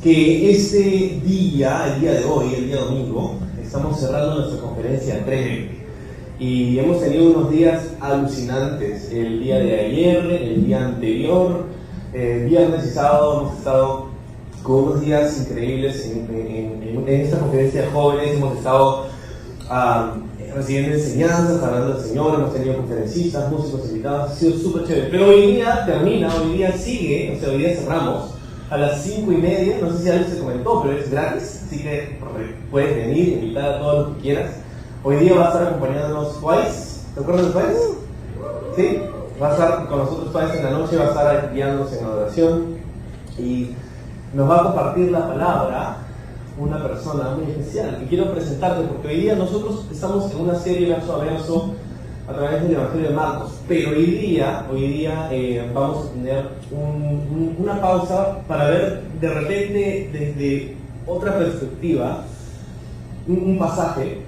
que este día, el día de hoy, el día domingo, estamos cerrando nuestra conferencia 3 y hemos tenido unos días alucinantes. El día de ayer, el día anterior, viernes y sábado hemos estado con unos días increíbles en esta conferencia de jóvenes. Hemos estado recibiendo enseñanzas, hablando del Señor, hemos tenido conferencistas, músicos invitados, ha sido súper chévere. Pero hoy día termina, hoy día sigue, o sea, hoy día cerramos a las 5:30, no sé si alguien se comentó, pero es gratis, así que puedes venir, invitar a todos los que quieras. Hoy día va a estar acompañándonos Twice, ¿te acuerdas de Twice? Sí, va a estar con nosotros Twice en la noche, va a estar guiándonos en adoración y nos va a compartir la palabra una persona muy especial que quiero presentarte, porque hoy día nosotros estamos en una serie verso a verso a través del Evangelio de Marcos, pero hoy día vamos a tener una pausa para ver de repente desde otra perspectiva un pasaje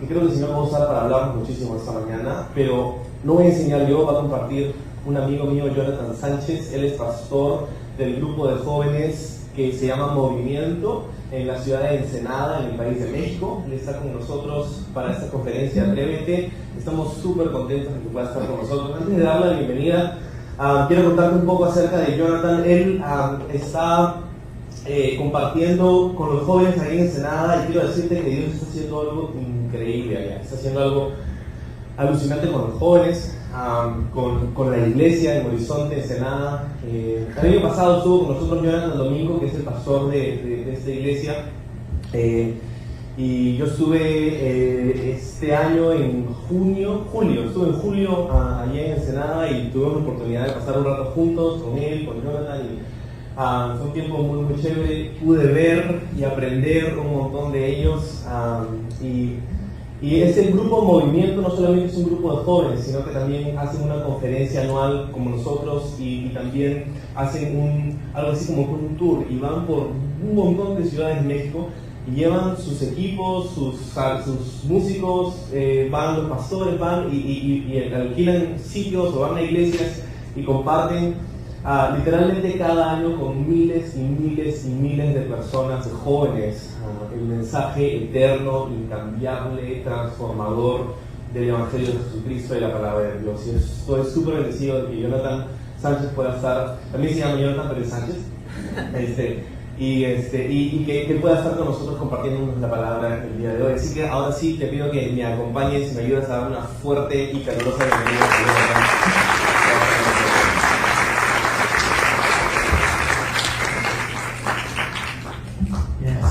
que creo que el Señor va a usar para hablar muchísimo esta mañana, pero no voy a enseñar yo, va a compartir un amigo mío, Jonathan Sánchez. Él es pastor del grupo de jóvenes que se llama Movimiento en la ciudad de Ensenada, en el país de México. Él está con nosotros para esta conferencia Atrévete. Estamos súper contentos de que pueda estar con nosotros. Antes de darle la bienvenida, quiero contarte un poco acerca de Jonathan. Él está compartiendo con los jóvenes ahí en Ensenada, y quiero decirte que Dios está haciendo algo increíble allá. Está haciendo algo alucinante con los jóvenes, con la iglesia en Horizonte, Ensenada. El año pasado estuvo con nosotros Jonathan Domingo, que es el pastor de esta iglesia, y yo estuve este año en estuve en julio allí en Ensenada y tuve la oportunidad de pasar un rato juntos con él, con Jonathan, y fue un tiempo muy, muy chévere. Pude ver y aprender un montón de ellos, y ese grupo Movimiento no solamente es un grupo de jóvenes, sino que también hacen una conferencia anual como nosotros, y también hacen algo así como un tour, y van por un montón de ciudades de México y llevan sus equipos, sus músicos, van los pastores, van y alquilan sitios o van a iglesias y comparten literalmente cada año con miles y miles y miles de personas, de jóvenes, el mensaje eterno, incambiable, transformador del Evangelio de Jesucristo y la palabra de Dios. Y estoy súper bendecido de que Jonathan Sánchez pueda estar, también se llama Jonathan Pérez Sánchez, y que pueda estar con nosotros compartiendo la palabra el día de hoy. Así que ahora sí te pido que me acompañes y me ayudes a dar una fuerte y calurosa bienvenida a Jonathan.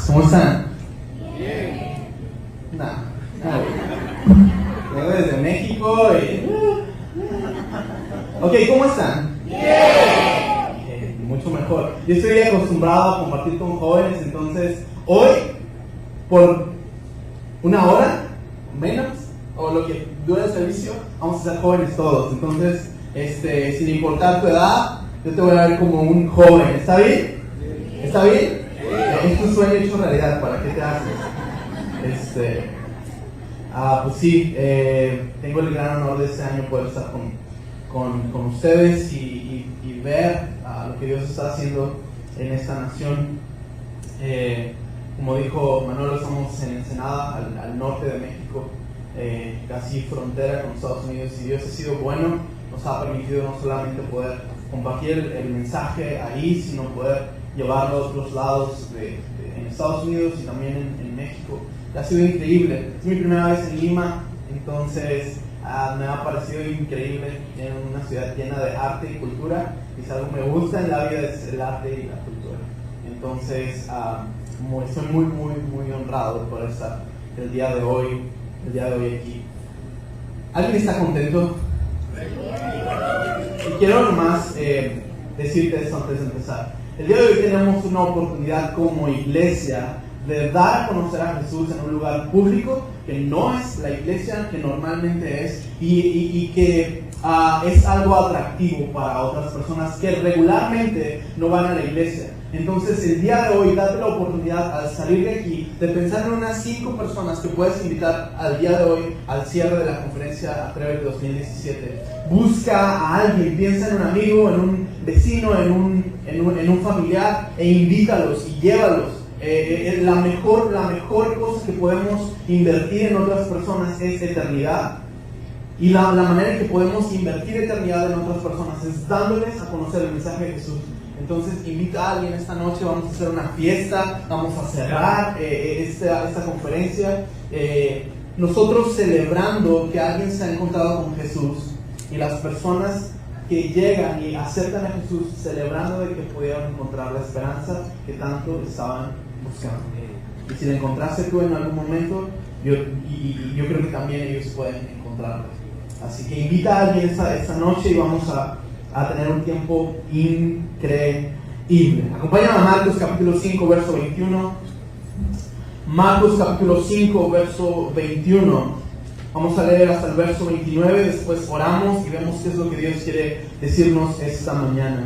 ¿Cómo están? Bien. Vengo desde México y... Ok, ¿cómo están? Bien. Mucho mejor. Yo estoy acostumbrado a compartir con jóvenes, entonces hoy, por una hora, menos, o lo que dure el servicio, vamos a ser jóvenes todos. Entonces, sin importar tu edad, yo te voy a ver como un joven. ¿Está bien? ¿Está bien? Es tu sueño hecho realidad, ¿para qué te haces? Pues sí, tengo el gran honor de este año poder estar con ustedes y ver lo que Dios está haciendo en esta nación. Como dijo Manolo, estamos en Ensenada, al norte de México, casi frontera con Estados Unidos, y Dios ha sido bueno, nos ha permitido no solamente poder compartir el mensaje ahí, sino poder llevarlo a otros lados en Estados Unidos y también en México. Ha sido increíble. Es mi primera vez en Lima, entonces me ha parecido increíble en una ciudad llena de arte y cultura, y si algo me gusta en la vida es el arte y la cultura. Entonces estoy muy, muy, muy honrado de poder estar el día de hoy aquí. ¿Alguien está contento? Y quiero nomás decirte esto antes de empezar. El día de hoy tenemos una oportunidad como iglesia de dar a conocer a Jesús en un lugar público que no es la iglesia que normalmente es, y que es algo atractivo para otras personas que regularmente no van a la iglesia. Entonces el día de hoy date la oportunidad al salir de aquí de pensar en unas 5 personas que puedes invitar al día de hoy al cierre de la conferencia Atrévete 2017. Busca a alguien, piensa en un amigo, en un vecino, en un familiar e invítalos y llévalos. La mejor cosa que podemos invertir en otras personas es eternidad. Y la manera en que podemos invertir eternidad en otras personas es dándoles a conocer el mensaje de Jesús. Entonces invita a alguien esta noche, vamos a hacer una fiesta, vamos a cerrar esta conferencia. Nosotros celebrando que alguien se ha encontrado con Jesús y las personas que llegan y aceptan a Jesús celebrando de que pudieron encontrar la esperanza que tanto estaban buscando. Y si la encontraste tú en algún momento, yo creo que también ellos pueden encontrarla. Así que invita a alguien esta noche y vamos a tener un tiempo increíble. Acompáñame a Marcos capítulo 5, verso 21. Marcos capítulo 5, verso 21. Vamos a leer hasta el verso 29, después oramos y vemos qué es lo que Dios quiere decirnos esta mañana.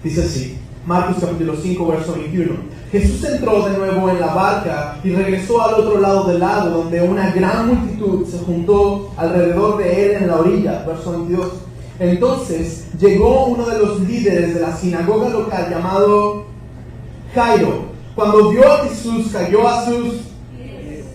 Dice así, Marcos capítulo 5, verso 21. Jesús entró de nuevo en la barca y regresó al otro lado del lago, donde una gran multitud se juntó alrededor de él en la orilla. Verso 22. Entonces llegó uno de los líderes de la sinagoga local llamado Jairo. Cuando vio a Jesús, cayó a sus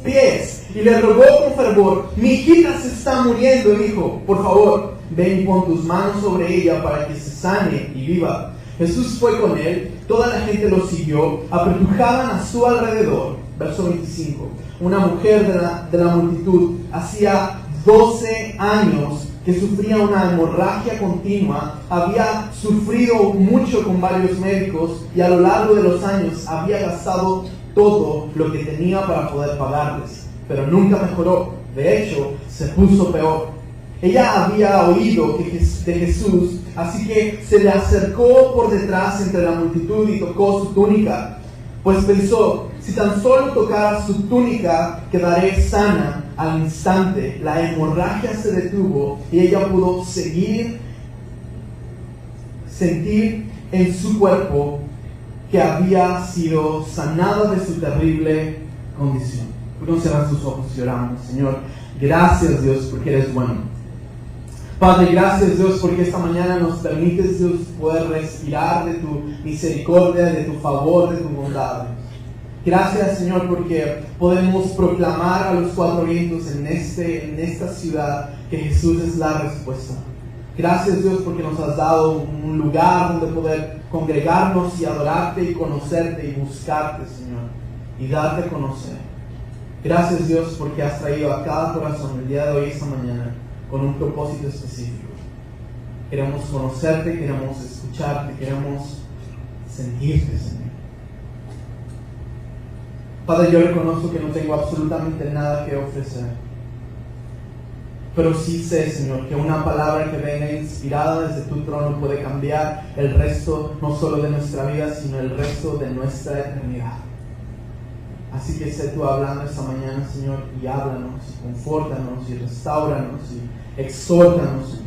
pies y le rogó con fervor: mi hijita se está muriendo, hijo. Por favor, ven y pon tus manos sobre ella para que se sane y viva. Jesús fue con él, toda la gente lo siguió, apretujaban a su alrededor. Verso 25. Una mujer de la multitud hacía 12 años que sufría una hemorragia continua, había sufrido mucho con varios médicos y a lo largo de los años había gastado todo lo que tenía para poder pagarles, pero nunca mejoró. De hecho, se puso peor. Ella había oído de Jesús, así que se le acercó por detrás entre la multitud y tocó su túnica, pues pensó: si tan solo tocara su túnica, quedaré sana. Al instante, la hemorragia se detuvo y ella pudo sentir en su cuerpo que había sido sanada de su terrible condición. ¿Por qué cerrar sus ojos y oramos? Señor, gracias Dios porque eres bueno. Padre, gracias Dios porque esta mañana nos permites, Dios, poder respirar de tu misericordia, de tu favor, de tu bondad. Gracias, Señor, porque podemos proclamar a los 4 vientos en esta ciudad que Jesús es la respuesta. Gracias, Dios, porque nos has dado un lugar donde poder congregarnos y adorarte y conocerte y buscarte, Señor, y darte a conocer. Gracias, Dios, porque has traído a cada corazón el día de hoy, esta mañana, con un propósito específico. Queremos conocerte, queremos escucharte, queremos sentirte, Señor. Padre, yo reconozco que no tengo absolutamente nada que ofrecer, pero sí sé, Señor, que una palabra que venga inspirada desde tu trono puede cambiar el resto, no solo de nuestra vida, sino el resto de nuestra eternidad. Así que sé tú hablando esta mañana, Señor, y háblanos, y confórtanos, y restauranos, y exhórtanos, Señor.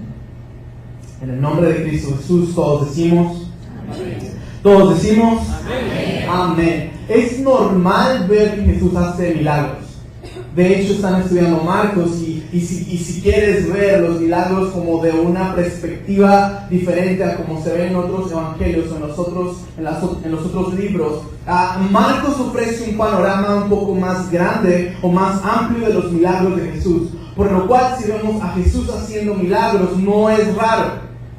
En el nombre de Cristo Jesús, todos decimos amén. Todos decimos amén. Amén. Es normal ver que Jesús hace milagros. De hecho, están estudiando Marcos y si quieres ver los milagros como de una perspectiva diferente a como se ve en otros evangelios o en los otros libros, Marcos ofrece un panorama un poco más grande o más amplio de los milagros de Jesús. Por lo cual, si vemos a Jesús haciendo milagros, no es raro,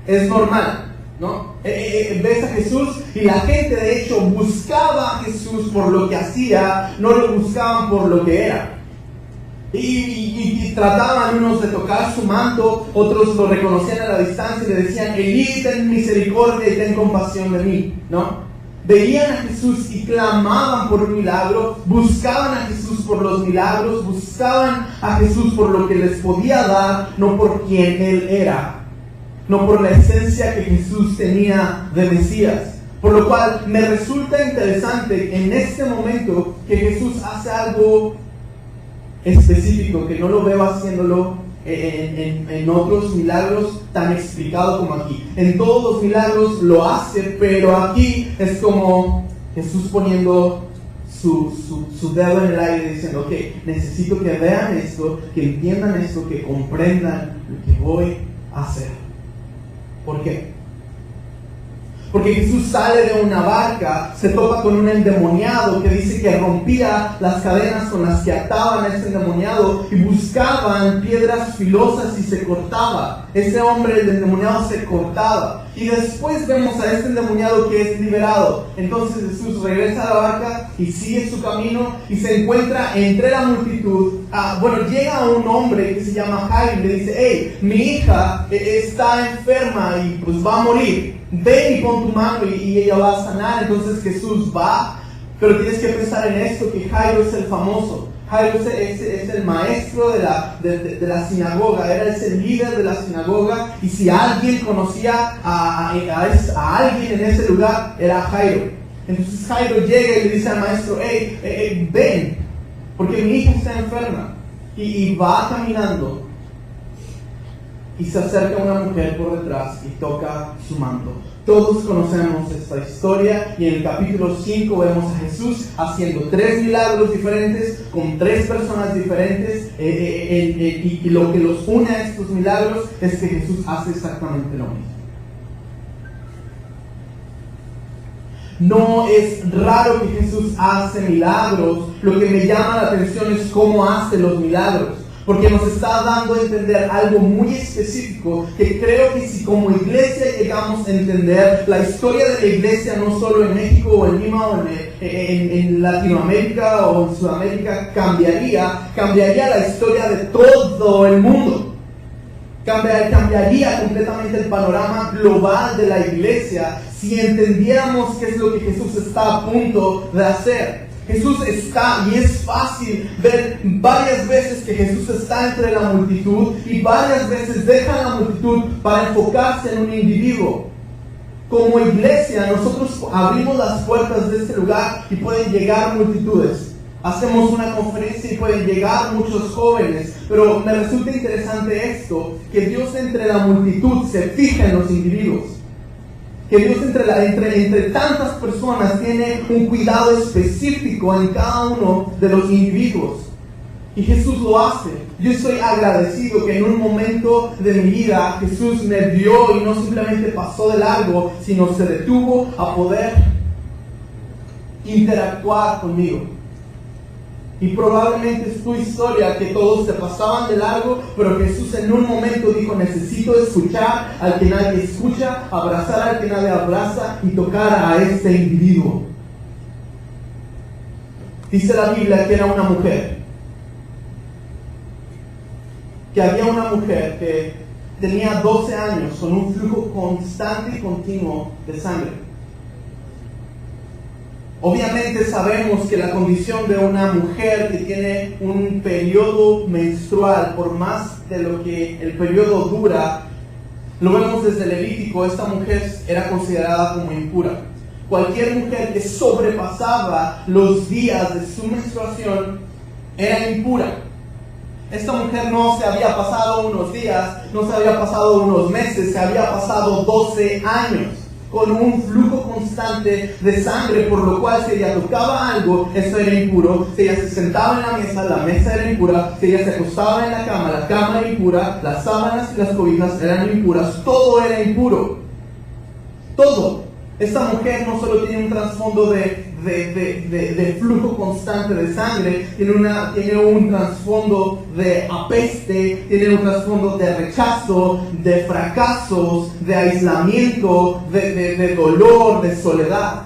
es normal, ¿no? Ves a Jesús y la gente de hecho buscaba a Jesús por lo que hacía, no lo buscaban por lo que era. Y trataban unos de tocar su manto, otros lo reconocían a la distancia y le decían: Elí, ten misericordia y ten compasión de mí, ¿no? Veían a Jesús y clamaban por un milagro, buscaban a Jesús por los milagros, buscaban a Jesús por lo que les podía dar, no por quien Él era, no por la esencia que Jesús tenía de Mesías. Por lo cual me resulta interesante en este momento que Jesús hace algo específico, que no lo veo haciéndolo en otros milagros tan explicado como aquí. En todos los milagros lo hace, pero aquí es como Jesús poniendo su dedo en el aire diciendo, ok, necesito que vean esto, que entiendan esto, que comprendan lo que voy a hacer. ¿Por qué? Porque Jesús sale de una barca, se topa con un endemoniado que dice que rompía las cadenas con las que ataban a ese endemoniado y buscaban piedras filosas y se cortaba. Ese hombre, el endemoniado, se cortaba. Y después vemos a este endemoniado que es liberado. Entonces Jesús regresa a la barca y sigue su camino y se encuentra entre la multitud. Llega un hombre que se llama Jairo y le dice, hey, mi hija está enferma y pues va a morir. Ven y pon tu mano y ella va a sanar. Entonces Jesús va, pero tienes que pensar en esto, que Jairo es el famoso. Jairo es el maestro de la sinagoga, es el líder de la sinagoga, y si alguien conocía a alguien en ese lugar, era Jairo. Entonces Jairo llega y le dice al maestro, ven, porque mi hija está enferma. Y va caminando y se acerca una mujer por detrás y toca su manto. Todos conocemos esta historia y en el capítulo 5 vemos a Jesús haciendo 3 milagros diferentes con 3 personas diferentes y lo que los une a estos milagros es que Jesús hace exactamente lo mismo. No es raro que Jesús hace milagros, lo que me llama la atención es cómo hace los milagros. Porque nos está dando a entender algo muy específico que creo que si como iglesia llegamos a entender la historia de la iglesia, no solo en México o en Lima o en Latinoamérica o en Sudamérica, cambiaría la historia de todo el mundo. Cambiaría completamente el panorama global de la iglesia si entendiéramos qué es lo que Jesús está a punto de hacer. Jesús está, y es fácil ver varias veces que Jesús está entre la multitud y varias veces deja la multitud para enfocarse en un individuo. Como iglesia, nosotros abrimos las puertas de este lugar y pueden llegar multitudes. Hacemos una conferencia y pueden llegar muchos jóvenes, pero me resulta interesante esto, que Dios entre la multitud se fija en los individuos. Que Dios entre tantas personas tiene un cuidado específico en cada uno de los individuos. Y Jesús lo hace. Yo estoy agradecido que en un momento de mi vida Jesús me vio y no simplemente pasó de largo, sino se detuvo a poder interactuar conmigo. Y probablemente es tu historia que todos te pasaban de largo, pero Jesús en un momento dijo, necesito escuchar al que nadie escucha, abrazar al que nadie abraza y tocar a este individuo. Dice la Biblia que era una mujer. Que había una mujer que tenía 12 años con un flujo constante y continuo de sangre. Obviamente sabemos que la condición de una mujer que tiene un periodo menstrual, por más de lo que el periodo dura, lo vemos desde Levítico, esta mujer era considerada como impura. Cualquier mujer que sobrepasaba los días de su menstruación era impura. Esta mujer no se había pasado unos días, no se había pasado unos meses, se había pasado 12 años. Con un flujo constante de sangre, por lo cual si ella tocaba algo, eso era impuro. Si ella se sentaba en la mesa era impura. Si ella se acostaba en la cama era impura. Las sábanas y las cobijas eran impuras. Todo era impuro. Todo. Esta mujer no solo tiene un trasfondo de flujo constante de sangre, tiene un trasfondo de apeste, tiene un trasfondo de rechazo, de fracasos, de aislamiento, de dolor, de soledad.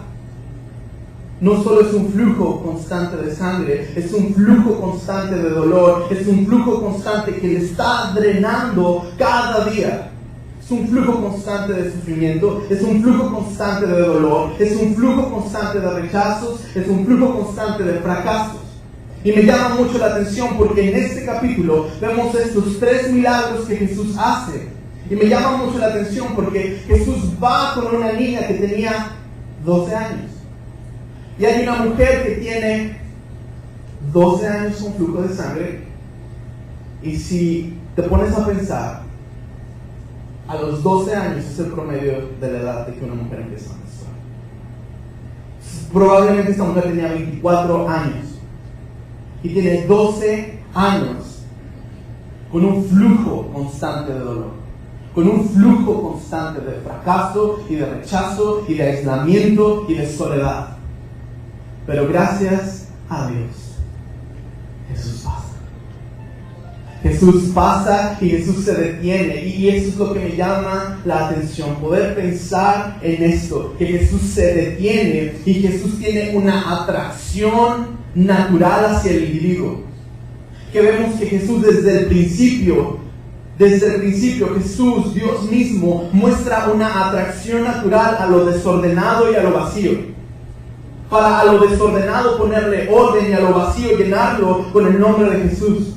No solo es un flujo constante de sangre, es un flujo constante de dolor, es un flujo constante que le está drenando cada día. Es un flujo constante de sufrimiento, es un flujo constante de dolor, es un flujo constante de rechazos, es un flujo constante de fracasos. Y me llama mucho la atención porque en este capítulo vemos estos 3 milagros que Jesús hace. Y me llama mucho la atención porque Jesús va con una niña que tenía 12 años. Y hay una mujer que tiene 12 años con flujo de sangre. Y si te pones a pensar, a los 12 años es el promedio de la edad de que una mujer empieza a menstruar. Probablemente esta mujer tenía 24 años y tiene 12 años con un flujo constante de dolor, con un flujo constante de fracaso y de rechazo y de aislamiento y de soledad. Pero gracias a Dios, Jesús pasa. Jesús pasa y Jesús se detiene, y eso es lo que me llama la atención, poder pensar en esto, que Jesús se detiene y Jesús tiene una atracción natural hacia el individuo. Que vemos que Jesús desde el principio Jesús, Dios mismo, muestra una atracción natural a lo desordenado y a lo vacío. Para a lo desordenado ponerle orden y a lo vacío llenarlo con el nombre de Jesús.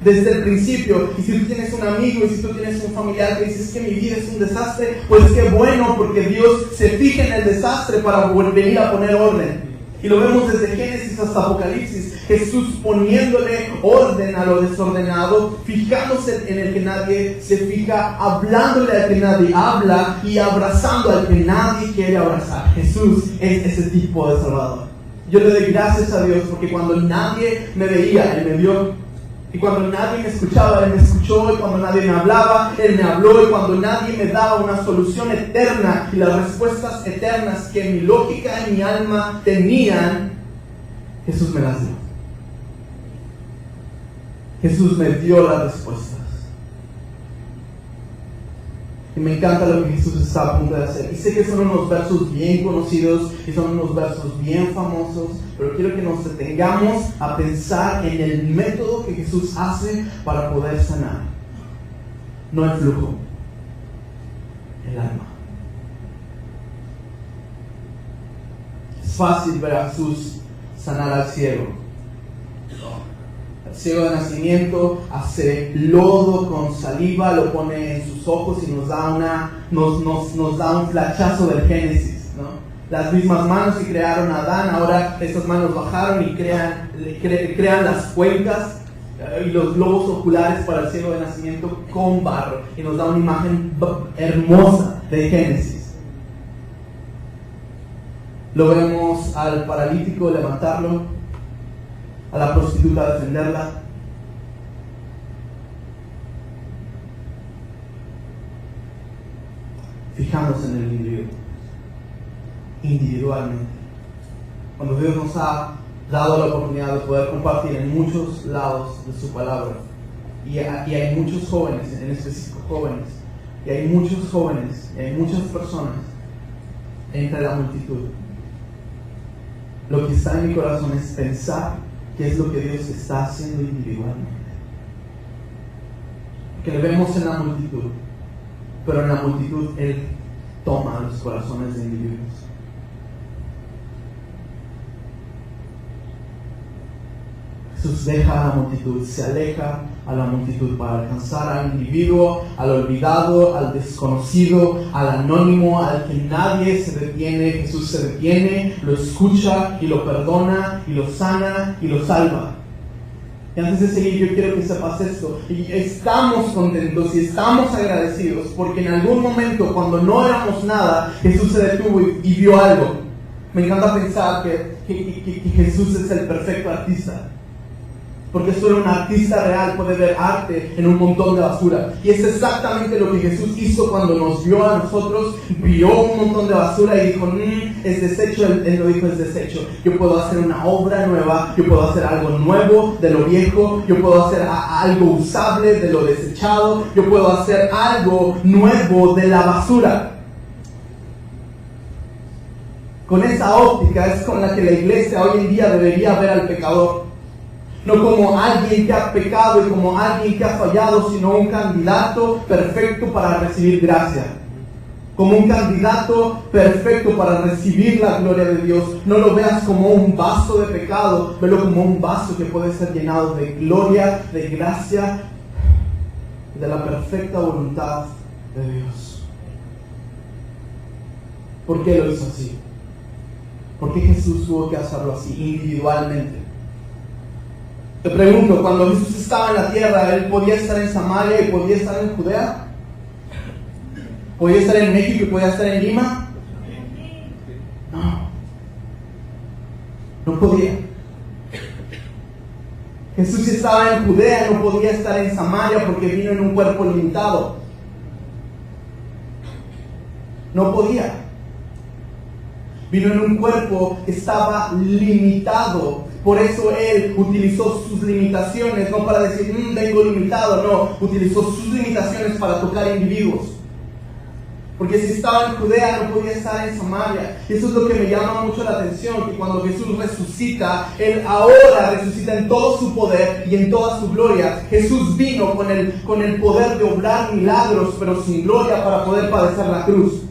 Desde el principio. Y si tú tienes un amigo y si tú tienes un familiar que dices que mi vida es un desastre, pues qué bueno, porque Dios se fija en el desastre para venir a poner orden. Y lo vemos desde Génesis hasta Apocalipsis, Jesús poniéndole orden a lo desordenado, fijándose en el que nadie se fija, hablándole al que nadie habla y abrazando al que nadie quiere abrazar. Jesús es ese tipo de Salvador. Yo le doy gracias a Dios porque cuando nadie me veía, Él me vio. Y cuando nadie me escuchaba, Él me escuchó. Y cuando nadie me hablaba, Él me habló. Y cuando nadie me daba una solución eterna y las respuestas eternas que mi lógica y mi alma tenían, Jesús me las dio. Jesús me dio las respuestas. Y me encanta lo que Jesús está a punto de hacer. Y sé que son unos versos bien conocidos y son unos versos bien famosos, pero quiero que nos detengamos a pensar en el método que Jesús hace para poder sanar. No el flujo, el alma. Es fácil ver a Jesús sanar al ciego. El ciego de nacimiento hace lodo con saliva, lo pone en sus ojos y nos da un flachazo del Génesis, ¿no? Las mismas manos que crearon a Adán, ahora esas manos bajaron y crean las cuencas y los globos oculares para el ciego de nacimiento con barro, y nos da una imagen hermosa de Génesis. Lo vemos al paralítico levantarlo, a la prostituta defenderla. Fijándose en el individuo, individualmente. Cuando Dios nos ha dado la oportunidad de poder compartir en muchos lados de su palabra, y hay muchos jóvenes, en específico jóvenes, y hay muchos jóvenes, y hay muchas personas entre la multitud. Lo que está en mi corazón es pensar qué es lo que Dios está haciendo individualmente. Que le vemos en la multitud, pero en la multitud Él toma los corazones de individuos. Jesús deja a la multitud, se aleja a la multitud para alcanzar al individuo, al olvidado, al desconocido, al anónimo, al que nadie se detiene. Jesús se detiene, lo escucha y lo perdona y lo sana y lo salva. Y antes de seguir, yo quiero que sepas esto. Y estamos contentos y estamos agradecidos porque en algún momento, cuando no éramos nada, Jesús se detuvo y vio algo. Me encanta pensar que Jesús es el perfecto artista. Porque solo un artista real puede ver arte en un montón de basura. Y es exactamente lo que Jesús hizo cuando nos vio a nosotros. Vio un montón de basura y dijo, es desecho. Él lo dijo, es desecho. Yo puedo hacer una obra nueva. Yo puedo hacer algo nuevo de lo viejo. Yo puedo hacer algo usable de lo desechado. Yo puedo hacer algo nuevo de la basura. Con esa óptica es con la que la iglesia hoy en día debería ver al pecador. No como alguien que ha pecado y como alguien que ha fallado, sino un candidato perfecto para recibir gracia. Como un candidato perfecto para recibir la gloria de Dios. No lo veas como un vaso de pecado, velo como un vaso que puede ser llenado de gloria, de gracia, de la perfecta voluntad de Dios. ¿Por qué lo hizo así? ¿Por qué Jesús tuvo que hacerlo así individualmente? Te pregunto, cuando Jesús estaba en la tierra, ¿Él podía estar en Samaria y podía estar en Judea? ¿Podía estar en México y podía estar en Lima? No podía. Jesús estaba en Judea, no podía estar en Samaria porque vino en un cuerpo limitado. No podía. Vino en un cuerpo que estaba limitado. Por eso Él utilizó sus limitaciones, no para decir, vengo limitado, no. Utilizó sus limitaciones para tocar individuos. Porque si estaba en Judea no podía estar en Samaria. Y eso es lo que me llama mucho la atención, que cuando Jesús resucita, Él ahora resucita en todo su poder y en toda su gloria. Jesús vino con el poder de obrar milagros, pero sin gloria, para poder padecer la cruz.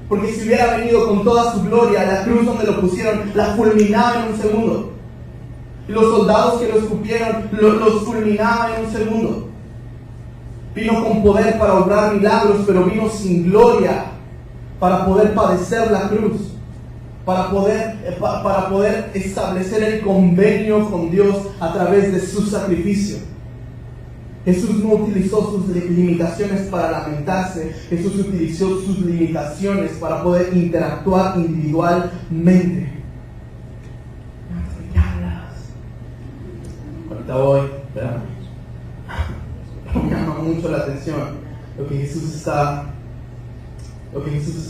Porque si hubiera venido con toda su gloria, la cruz donde lo pusieron, la fulminaba en un segundo. Y los soldados que lo escupieron, los fulminaba en un segundo. Vino con poder para obrar milagros, pero vino sin gloria para poder padecer la cruz, para poder establecer el convenio con Dios a través de su sacrificio. Jesús no utilizó sus limitaciones para lamentarse. Jesús utilizó sus limitaciones para poder interactuar individualmente. Ahorita voy, espérame. Me llama mucho la atención lo que Jesús está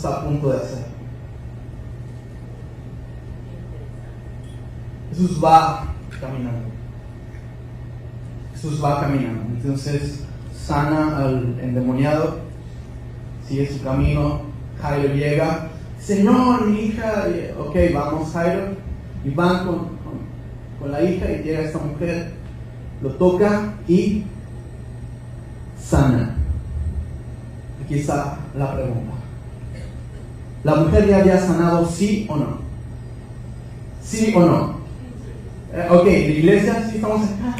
a punto de hacer. Jesús va caminando. Entonces sana al endemoniado, sigue su camino. Jairo llega, Señor, mi hija. Ok, vamos, Jairo. Y van con la hija, y llega esta mujer, lo toca y sana. Aquí está la pregunta. ¿La mujer ya había sanado, sí o no? ¿Sí o no? Ok, la iglesia, sí estamos acá.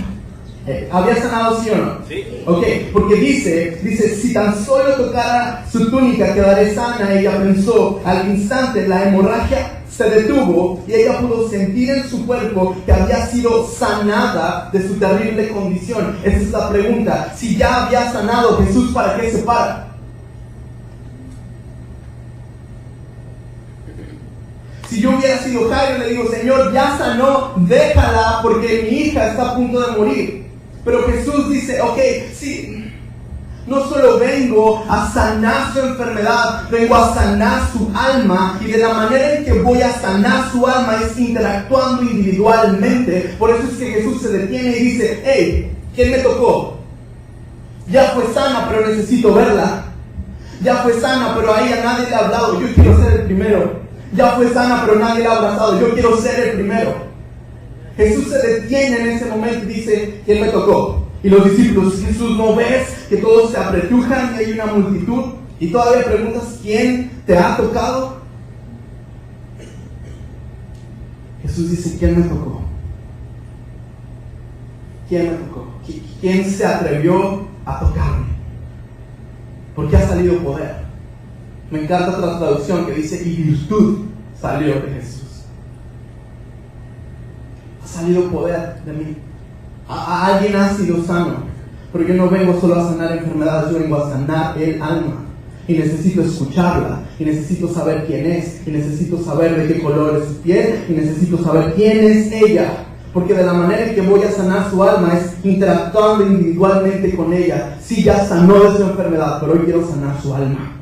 ¿Había sanado, sí o no? Sí. Ok, porque dice, si tan solo tocara su túnica quedaré sana. Ella pensó, al instante la hemorragia se detuvo y ella pudo sentir en su cuerpo que había sido sanada de su terrible condición. Esa es la pregunta. Si ya había sanado, Jesús, ¿para qué se para? Si yo hubiera sido Jairo, le digo, Señor, ya sanó, déjala porque mi hija está a punto de morir. Pero Jesús dice, ok, sí, no solo vengo a sanar su enfermedad, vengo a sanar su alma. Y de la manera en que voy a sanar su alma es interactuando individualmente. Por eso es que Jesús se detiene y dice, hey, ¿quién me tocó? Ya fue sana, pero necesito verla. Ya fue sana, pero a ella nadie le ha hablado, yo quiero ser el primero. Ya fue sana, pero nadie la ha abrazado, yo quiero ser el primero. Jesús se detiene en ese momento y dice, ¿quién me tocó? Y los discípulos, Jesús, ¿no ves que todos se apretujan y hay una multitud? Y todavía preguntas, ¿quién te ha tocado? Jesús dice, ¿quién me tocó? ¿Quién me tocó? ¿Quién se atrevió a tocarme? Porque ha salido poder. Me encanta otra traducción que dice, y virtud salió de Jesús. Ha salido poder de mí. Alguien ha sido sano, pero yo no vengo solo a sanar enfermedades, yo vengo a sanar el alma. Y necesito escucharla, y necesito saber quién es, y necesito saber de qué color es su piel, y necesito saber quién es ella. Porque de la manera en que voy a sanar su alma es interactuando individualmente con ella. Sí, ya sanó de su enfermedad, pero hoy quiero sanar su alma.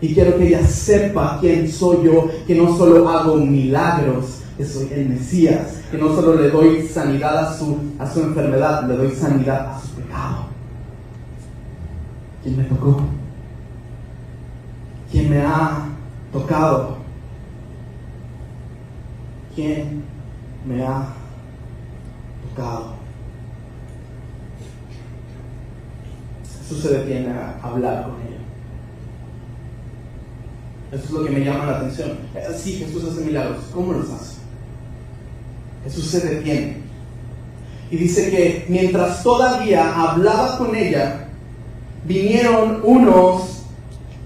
Y quiero que ella sepa quién soy yo, que no solo hago milagros, que soy el Mesías, que no solo le doy sanidad a su enfermedad, le doy sanidad a su pecado. ¿Quién me tocó? ¿Quién me ha tocado? ¿Quién me ha tocado? Jesús se detiene a hablar con ella. Eso es lo que me llama la atención. Sí, Jesús hace milagros. ¿Cómo los hace? Jesús se detiene y dice que mientras todavía hablaba con ella, vinieron unos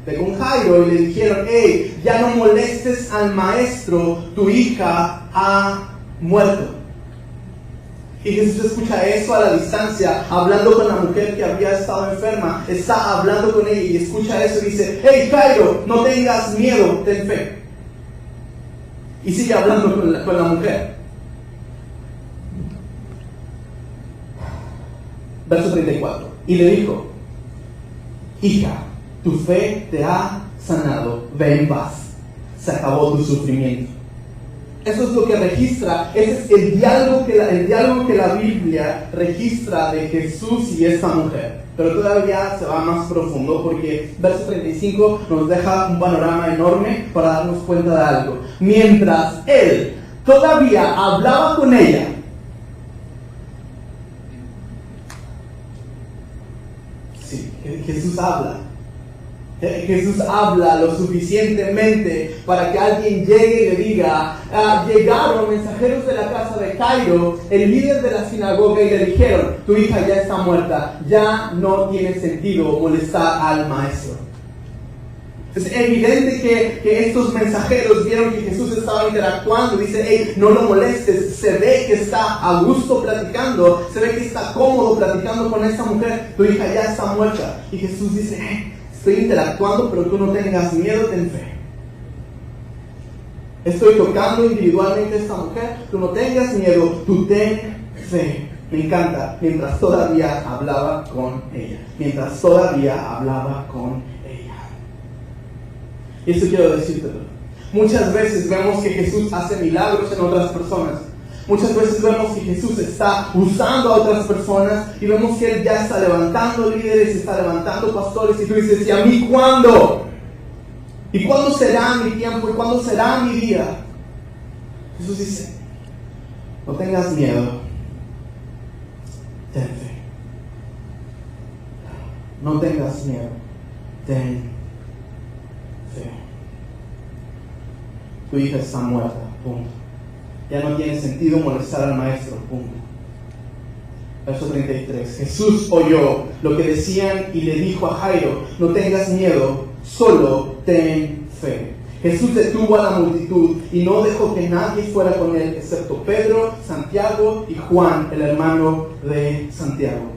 de Jairo y le dijeron, hey, ya no molestes al maestro, tu hija ha muerto. Y Jesús escucha eso a la distancia, hablando con la mujer que había estado enferma. Está hablando con ella y escucha eso y dice: hey Jairo, no tengas miedo, ten fe. Y sigue hablando con la mujer. Verso 34. Y le dijo: hija, tu fe te ha sanado, ve en paz. Se acabó tu sufrimiento. Eso es lo que registra, ese es el diálogo que la Biblia registra de Jesús y esta mujer. Pero todavía se va más profundo porque verso 35 nos deja un panorama enorme para darnos cuenta de algo. Mientras él todavía hablaba con ella, sí, Jesús habla. Jesús habla lo suficientemente para que alguien llegue y le diga: llegaron mensajeros de la casa de Jairo, el líder de la sinagoga, y le dijeron: tu hija ya está muerta, ya no tiene sentido molestar al maestro. Es evidente que estos mensajeros vieron que Jesús estaba interactuando. Dice: hey, no lo molestes. Se ve que está a gusto platicando, se ve que está cómodo platicando con esta mujer. Tu hija ya está muerta. Y Jesús dice: hey, estoy interactuando, pero tú no tengas miedo, ten fe. Estoy tocando individualmente a esta mujer, tú no tengas miedo, tú ten fe. Me encanta, mientras todavía hablaba con ella. Mientras todavía hablaba con ella. Y eso quiero decírtelo. Muchas veces vemos que Jesús hace milagros en otras personas. Muchas veces vemos que Jesús está usando a otras personas y vemos que Él ya está levantando líderes, está levantando pastores, y tú dices: ¿y a mí cuándo? ¿Y cuándo será mi tiempo? ¿Y cuándo será mi día? Jesús dice: no tengas miedo, ten fe. No tengas miedo, ten fe. Tu hija está muerta, punto. Ya no tiene sentido molestar al maestro, punto. Verso 33. Jesús oyó lo que decían y le dijo a Jairo: no tengas miedo, solo ten fe. Jesús detuvo a la multitud y no dejó que nadie fuera con él, excepto Pedro, Santiago y Juan, el hermano de Santiago.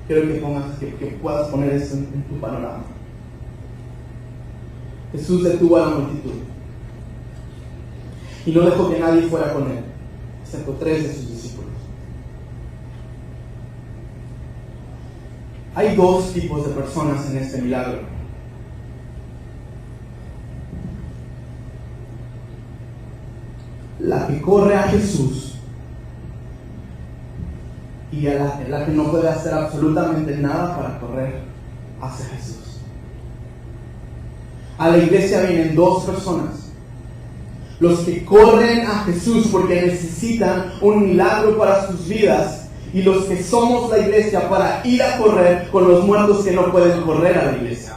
Quiero que puedas poner eso en tu panorama. Jesús detuvo a la multitud y no dejó que nadie fuera con él, excepto 3 de sus discípulos. Hay 2 tipos de personas en este milagro. La que corre a Jesús y a la que no puede hacer absolutamente nada para correr hacia Jesús. A la iglesia vienen 2 personas. Los que corren a Jesús porque necesitan un milagro para sus vidas, y los que somos la iglesia para ir a correr con los muertos que no pueden correr a la iglesia.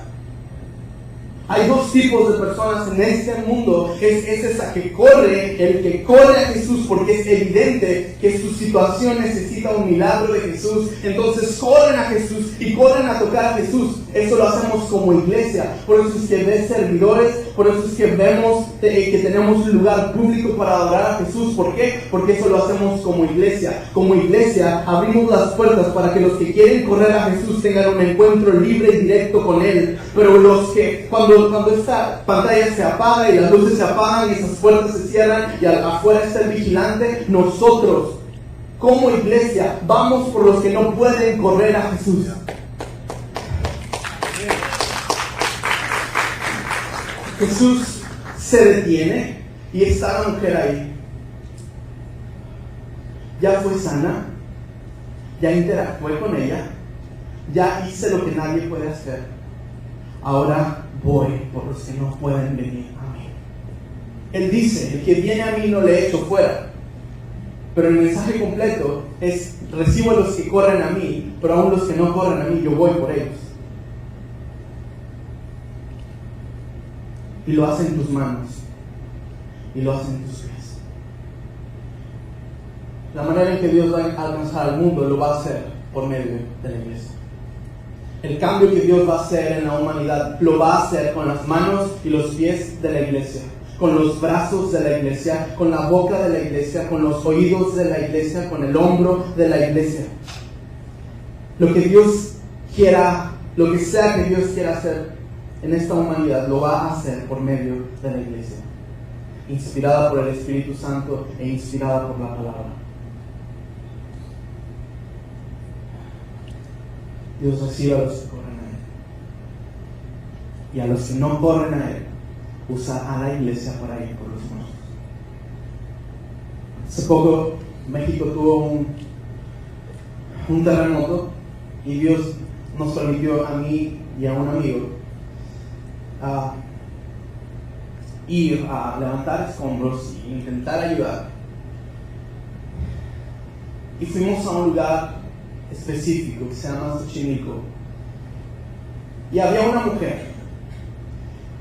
Hay 2 tipos de personas en este mundo. Es esa que corre, el que corre a Jesús porque es evidente que su situación necesita un milagro de Jesús. Entonces corren a Jesús y corren a tocar a Jesús. Eso lo hacemos como iglesia. Por eso es que ves servidores, por eso es que vemos que tenemos un lugar público para adorar a Jesús. ¿Por qué? Porque eso lo hacemos como iglesia. Como iglesia abrimos las puertas para que los que quieren correr a Jesús tengan un encuentro libre y directo con Él. Pero los que cuando esta pantalla se apaga y las luces se apagan y esas puertas se cierran y afuera está el vigilante, nosotros como iglesia vamos por los que no pueden correr a Jesús. Jesús se detiene y está la mujer ahí. Ya fue sana, ya interactué con ella, ya hice lo que nadie puede hacer. Ahora voy por los que no pueden venir a mí. Él dice: el que viene a mí no le echo fuera. Pero el mensaje completo es: recibo a los que corren a mí, pero aún los que no corren a mí, yo voy por ellos. Y lo hace en tus manos, y lo hace en tus pies. La manera en que Dios va a alcanzar al mundo lo va a hacer por medio de la iglesia. El cambio que Dios va a hacer en la humanidad lo va a hacer con las manos y los pies de la iglesia. con los brazos de la iglesia, con la boca de la iglesia, con los oídos de la iglesia, con el hombro de la iglesia. Lo que Dios quiera, lo que sea que Dios quiera hacer en esta humanidad, lo va a hacer por medio de la iglesia, inspirada por el Espíritu Santo e inspirada por la palabra. Dios recibe a los que corren a Él, y a los que no corren a Él, usa a la iglesia para ir por los muertos. Hace poco México tuvo un terremoto y Dios nos permitió a mí y a un amigo ir a levantar escombros e intentar ayudar. Y fuimos a un lugar específico que se llama Xochimilco. Y había una mujer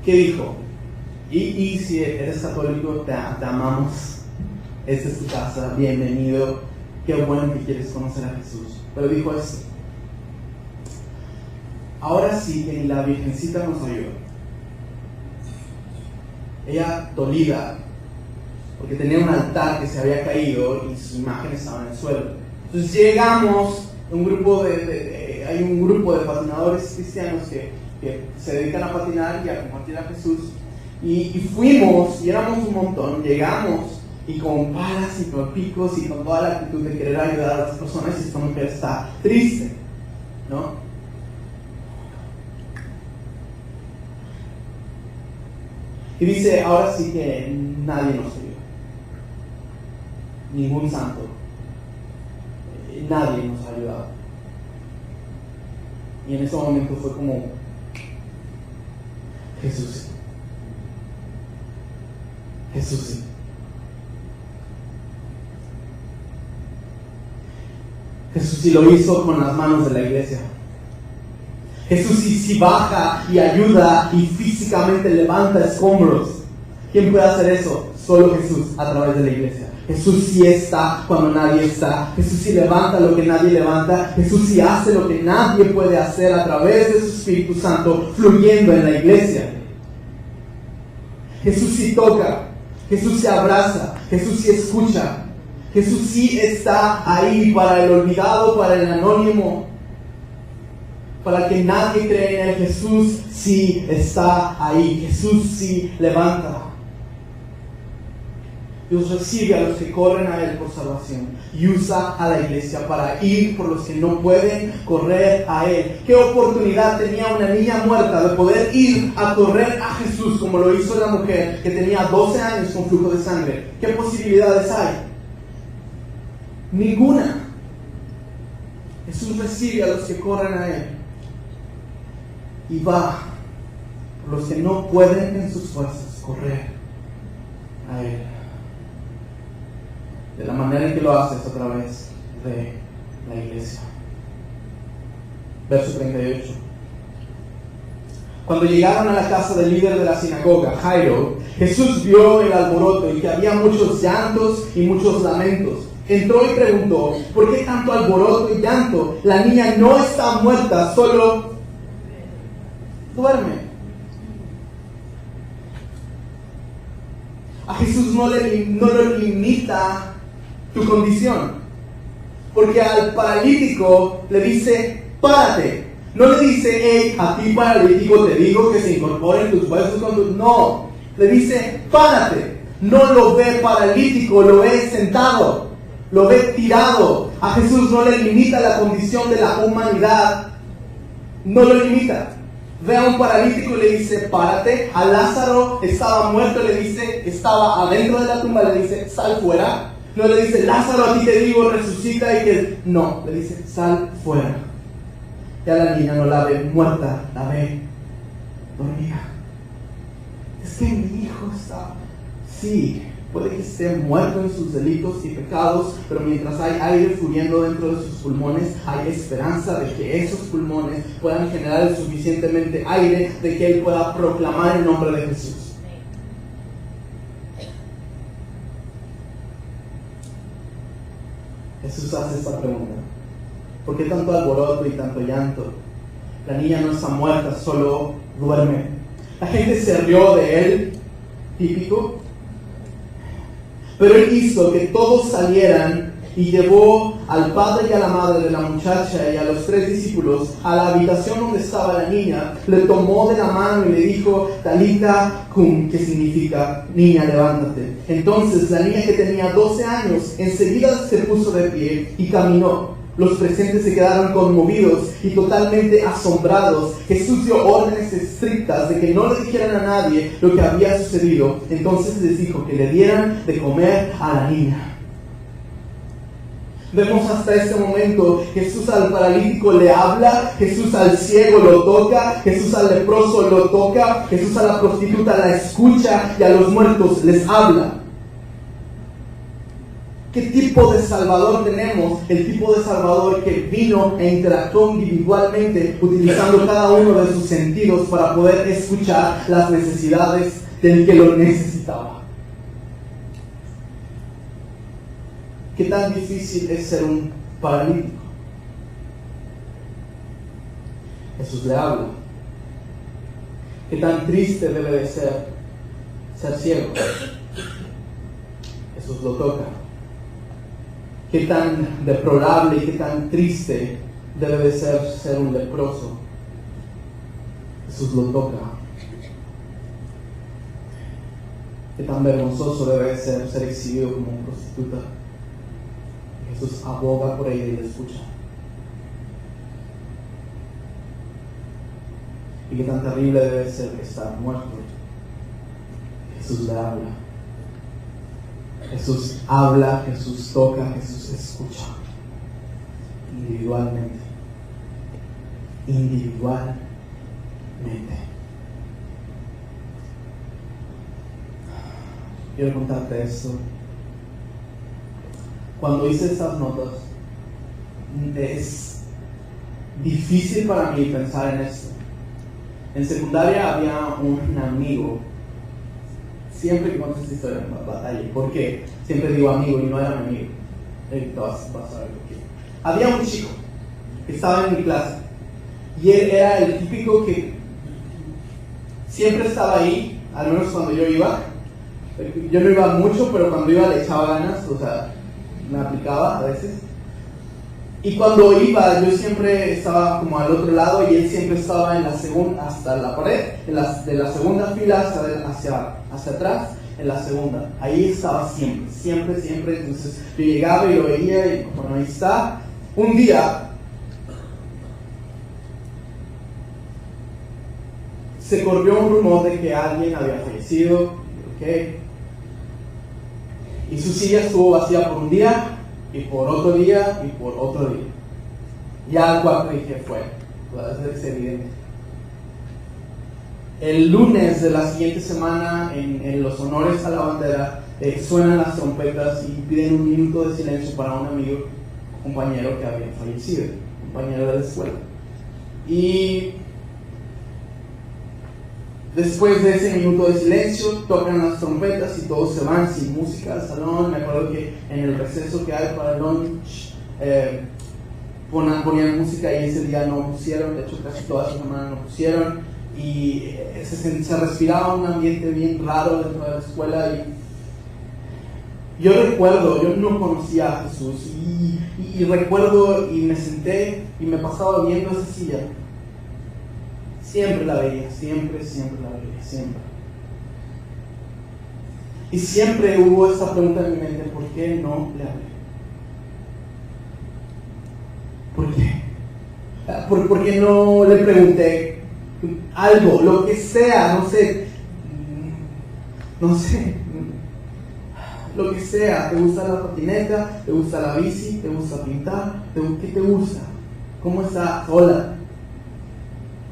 que dijo, y si eres católico, te amamos, esta es tu casa, bienvenido, qué bueno que quieres conocer a Jesús. Pero dijo esto: ahora sí que ni la Virgencita nos ayuda. Ella dolida, porque tenía un altar que se había caído y sus imágenes estaban en el suelo. Entonces llegamos, hay un grupo de patinadores cristianos que se dedican a patinar y a compartir a Jesús. Y fuimos, y éramos un montón, llegamos, y con palas y con picos y con toda la actitud de querer ayudar a las personas, y esta mujer está triste, ¿no? Y dice, ahora sí que nadie nos ayuda, ningún santo, nadie nos ha ayudado. Y en ese momento fue como, Jesús sí. Jesús sí. Jesús sí lo hizo con las manos de la iglesia. Jesús sí baja y ayuda y físicamente levanta escombros. ¿Quién puede hacer eso? Solo Jesús, a través de la iglesia. Jesús sí está cuando nadie está. Jesús sí levanta lo que nadie levanta. Jesús sí hace lo que nadie puede hacer a través de su Espíritu Santo fluyendo en la iglesia. Jesús sí toca. Jesús se abraza, Jesús sí escucha, Jesús sí está ahí para el olvidado, para el anónimo, para que nadie cree en él. Jesús sí está ahí, Jesús sí levanta. Dios recibe a los que corren a Él por salvación y usa a la iglesia para ir por los que no pueden correr a Él. ¿Qué oportunidad tenía una niña muerta de poder ir a correr a Jesús como lo hizo la mujer que tenía 12 años con flujo de sangre? ¿Qué posibilidades hay? Ninguna. Jesús recibe a los que corren a Él y va por los que no pueden en sus fuerzas correr a Él. De la manera en que lo haces a través de la iglesia. Verso 38. Cuando llegaron a la casa del líder de la sinagoga, Jairo, Jesús vio el alboroto y que había muchos llantos y muchos lamentos. Entró y preguntó, ¿por qué tanto alboroto y llanto? La niña no está muerta, solo duerme. A Jesús no lo limita tu condición, porque al paralítico le dice, párate. No le dice, hey, a ti paralítico te digo que se incorporen tus huesos con tus... No, le dice, párate. No lo ve paralítico, lo ve sentado, lo ve tirado. A Jesús no le limita la condición de la humanidad, no lo limita. Ve a un paralítico y le dice, párate. A Lázaro estaba muerto, le dice, estaba adentro de la tumba, le dice, sal fuera. No le dice, Lázaro, a ti te digo, resucita y que... No, le dice, sal fuera. Ya la niña no la ve muerta, la ve dormida. Es que mi hijo está... Sí, puede que esté muerto en sus delitos y pecados, pero mientras hay aire fluyendo dentro de sus pulmones, hay esperanza de que esos pulmones puedan generar el suficientemente aire de que él pueda proclamar el nombre de Jesús. Jesús hace esta pregunta: ¿por qué tanto alboroto y tanto llanto? La niña no está muerta, solo duerme. La gente se rió de él típico. Pero él hizo que todos salieran y llevó al padre y a la madre de la muchacha y a los 3 discípulos a la habitación donde estaba la niña. Le tomó de la mano y le dijo, Talita cum, que significa, niña, levántate. Entonces la niña, que tenía 12 años, enseguida se puso de pie y caminó. Los presentes se quedaron conmovidos y totalmente asombrados. Jesús dio órdenes estrictas de que no le dijeran a nadie lo que había sucedido. Entonces les dijo que le dieran de comer a la niña. Vemos hasta este momento, Jesús al paralítico le habla, Jesús al ciego lo toca, Jesús al leproso lo toca, Jesús a la prostituta la escucha y a los muertos les habla. ¿Qué tipo de Salvador tenemos? El tipo de Salvador que vino e interactuó individualmente, utilizando cada uno de sus sentidos para poder escuchar las necesidades del que lo necesitaba. ¿Qué tan difícil es ser un paralítico? Jesús le habla. ¿Qué tan triste debe de ser ciego? Jesús lo toca. ¿Qué tan deplorable y qué tan triste debe de ser un leproso? Jesús lo toca. ¿Qué tan vergonzoso debe de ser exhibido como una prostituta? Jesús aboga por ella y la escucha. ¿Y qué tan terrible debe ser estar muerto? Jesús le habla. Jesús habla, Jesús toca, Jesús escucha. Individualmente. Individualmente. Quiero contarte esto. Cuando hice estas notas, es difícil para mí pensar en esto. En secundaria había un amigo. Siempre que cuento esta historia me batalla. ¿Por qué? Siempre digo amigo y no era mi amigo. Vas a ver por qué. Había un chico que estaba en mi clase y él era el típico que siempre estaba ahí, al menos cuando yo iba. Yo no iba mucho, pero cuando iba le echaba ganas, o sea, me aplicaba a veces. Y cuando iba, yo siempre estaba como al otro lado y él siempre estaba en la segunda, hasta la pared, de la segunda fila hacia atrás, en la segunda. Ahí estaba siempre. Entonces yo llegaba y lo veía y bueno, ahí está. Un día se corrió un rumor de que alguien había fallecido, y su silla estuvo vacía por un día, y por otro día, y por otro día. Ya al cuarto dije, es evidente. El lunes de la siguiente semana, en los honores a la bandera, suenan las trompetas y piden un minuto de silencio para un amigo, compañero que había fallecido, compañero de la escuela. Y después de ese minuto de silencio, tocan las trompetas y todos se van sin música al salón. Me acuerdo que en el receso que hay para el lunch ponían música y ese día no pusieron, de hecho casi toda esa semana no pusieron. Y se respiraba un ambiente bien raro dentro de la escuela. Y yo recuerdo, yo no conocía a Jesús y recuerdo y me senté y me pasaba viendo esa silla. Siempre la veía, siempre. Y siempre hubo esta pregunta en mi mente, ¿por qué no le hablé? ¿Por qué? ¿Por qué no le pregunté algo, lo que sea, no sé, lo que sea? ¿Te gusta la patineta? ¿Te gusta la bici? ¿Te gusta pintar? ¿Qué te gusta? ¿Cómo estás? Hola.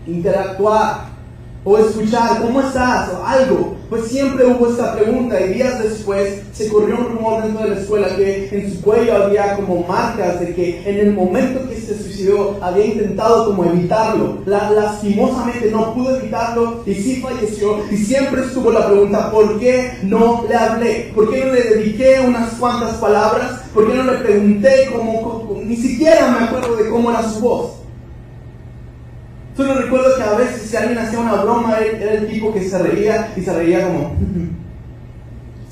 Interactuar o escuchar, ¿cómo estás? O algo. Pues siempre hubo esta pregunta y días después se corrió un rumor dentro de la escuela que en su cuello había como marcas de que en el momento que se suicidó había intentado como evitarlo. Lastimosamente no pudo evitarlo y sí falleció. Y siempre estuvo la pregunta, ¿por qué no le hablé? ¿Por qué no le dediqué unas cuantas palabras? ¿Por qué no le pregunté cómo? Ni siquiera me acuerdo de cómo era su voz. Solo recuerdo que a veces si alguien hacía una broma, él era el tipo que se reía y se reía como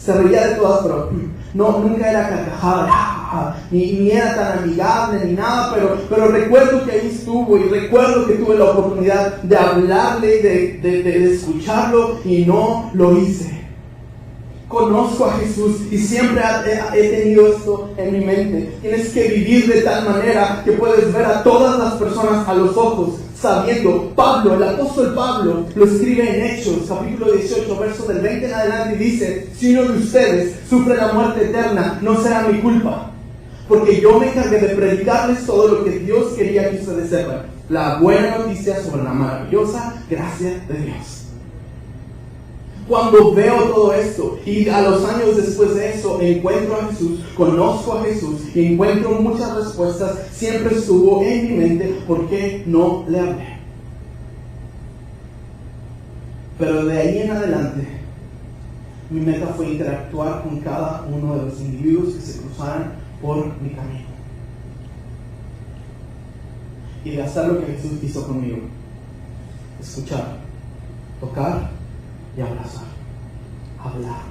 Se reía de todas, pero no, nunca era carcajada, ni era tan amigable ni nada, pero recuerdo que ahí estuvo y recuerdo que tuve la oportunidad de hablarle, de escucharlo y no lo hice. Conozco a Jesús y siempre he tenido esto en mi mente. Tienes que vivir de tal manera que puedes ver a todas las personas a los ojos, sabiendo. Pablo, el apóstol Pablo, lo escribe en Hechos, capítulo 18, verso del 20 en adelante, y dice: si uno de ustedes sufre la muerte eterna, no será mi culpa, porque yo me encargué de predicarles todo lo que Dios quería que ustedes sepan, la buena noticia sobre la maravillosa gracia de Dios. Cuando veo todo esto y a los años después de eso encuentro a Jesús, conozco a Jesús y encuentro muchas respuestas, siempre estuvo en mi mente: ¿por qué no le hablé? Pero de ahí en adelante mi meta fue interactuar con cada uno de los individuos que se cruzaran por mi camino y de hacer lo que Jesús hizo conmigo: escuchar, tocar y abrazar, hablar.